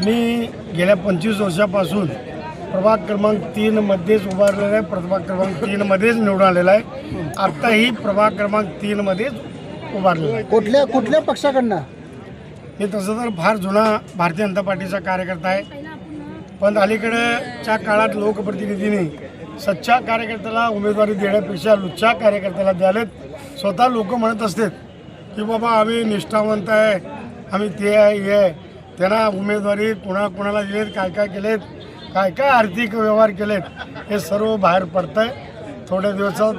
मी गेल्या 25 वर्षापासून प्रभाग क्रमांक 3 मध्येच उभारलेला आहे. प्रभाग क्रमांक 3 मध्येच निवडून आलेला आहे. आत्ताही प्रभाग क्रमांक 3 मध्येच उभारलेला आहे. कुठल्या पक्षाकडनं? मी तसं तर फार जुना भारतीय जनता पार्टीचा कार्यकर्ता आहे, पण अलीकडेच्या काळात लोकप्रतिनिधींनी सच्चा कार्यकर्त्याला उमेदवारी देण्यापेक्षा लुच्चा कार्यकर्त्याला द्यालेत. स्वतः लोक म्हणत असतात की बाबा आम्ही निष्ठावंत आहे, आम्ही ते आहे हे आहे. त्यांना उमेदवारी कोणाला दिलेत, काय केलेत, काय आर्थिक व्यवहार केलेत, हे सर्व बाहेर पडतं आहे. थोड्या दिवसात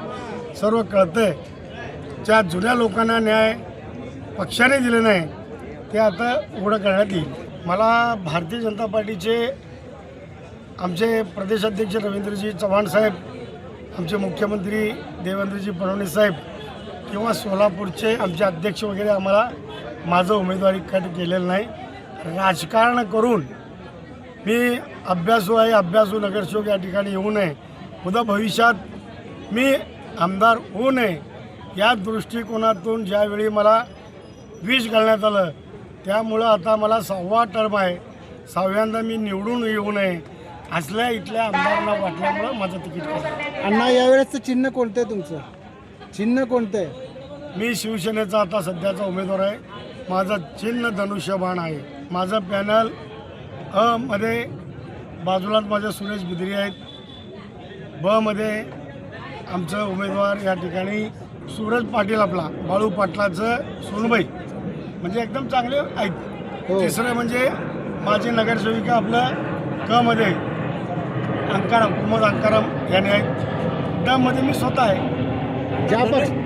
सर्व कळतं आहे. ज्या जुन्या लोकांना न्याय पक्षाने दिले नाही ते आता उघडं करण्यात येईल. मला भारतीय जनता पार्टीचे आमचे प्रदेशाध्यक्ष रवींद्रजी चव्हाण साहेब, आमचे मुख्यमंत्री देवेंद्रजी फडणवीस साहेब किंवा सोलापूरचे आमचे अध्यक्ष वगैरे आम्हाला माझं उमेदवारी कट केलेलं नाही. राजकारण करून मी अभ्यासू नगरसेवक या ठिकाणी येऊ नये, उद्या भविष्यात मी आमदार होऊ नये या दृष्टिकोनातून ज्यावेळी मला विष घालण्यात आलं, त्यामुळं आता मला 6वा टर्म आहे. 6व्यांदा मी निवडून येऊ नये असल्या इथल्या आमदारांना वाटल्यामुळं माझं तिकीट केलं. अण्णा, यावेळेसचं चिन्ह कोणतं आहे? तुमचं चिन्ह कोणतं आहे? मी शिवसेनेचा आता सध्याचा उमेदवार आहे. माझं चिन्ह धनुष्यबाण आहे. माझं पॅनल मध्ये बाजूलाच माझे सुरेश बिद्री आहेत. मध्ये आमचं उमेदवार या ठिकाणी सूरज पाटील, आपला बाळू पाटलाचं सोनबाई, म्हणजे एकदम चांगले आहेत. तिसरं म्हणजे माझे नगरसेविका आपलं मध्ये कुमद अंकाराम याने आहेत. मध्ये मी स्वतः आहे.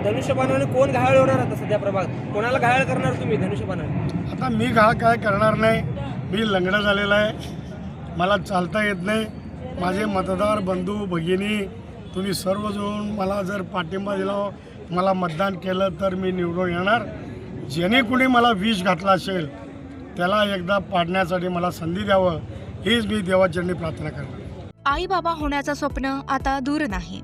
धनुष्यबाणाने कोण घायल होणार आता सध्या प्रभागात? कोणाला घायल करणार तुम्ही धनुष्यबाणाने? आता मी काय करणार नाही. मी लंगडा झालेला आहे, मला चालता येत नाही. माझे मतदार बंधू भगिनी तुम्ही सर्वजण मला जर पाठिंबा दिला, मला मतदान केलं तर मी निवडून येणार. ज्याने कुणी मला विष घातला असेल त्याला एकदा पाडण्यासाठी मला संधी द्यावं, हीच मी देवाचरणी प्रार्थना करणार. आई बाबा होण्याचं स्वप्न आता दूर नाही.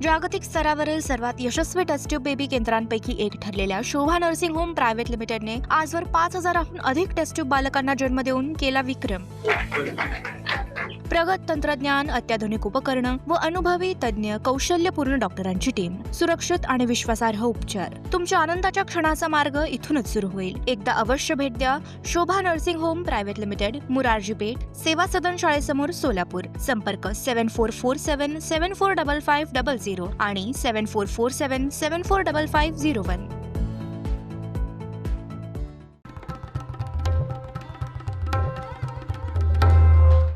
जागतिक स्तरावरील सर्वात यशस्वी टेस्ट ट्यूब बेबी केंद्रांपैकी एक ठरलेल्या शोभा नर्सिंग होम प्रायव्हेट लिमिटेडने आजवर 5,000हून अधिक टेस्ट ट्यूब बालकांना जन्म देऊन केला विक्रम. प्रगत तंत्रज्ञान, अत्याधुनिक उपकरणं व अनुभवी तज्ज्ञ कौशल्यपूर्ण डॉक्टरांची टीम, सुरक्षित आणि विश्वासार्ह उपचार. तुमच्या आनंदाच्या क्षणाचा मार्ग इथूनच सुरू होईल. एकदा अवश्य भेट द्या Shobha nursing home private limited, Murarji Peth, Seva Sadan शाळेसमोर, Solapur. संपर्क 7447745500 आणि 7447745501.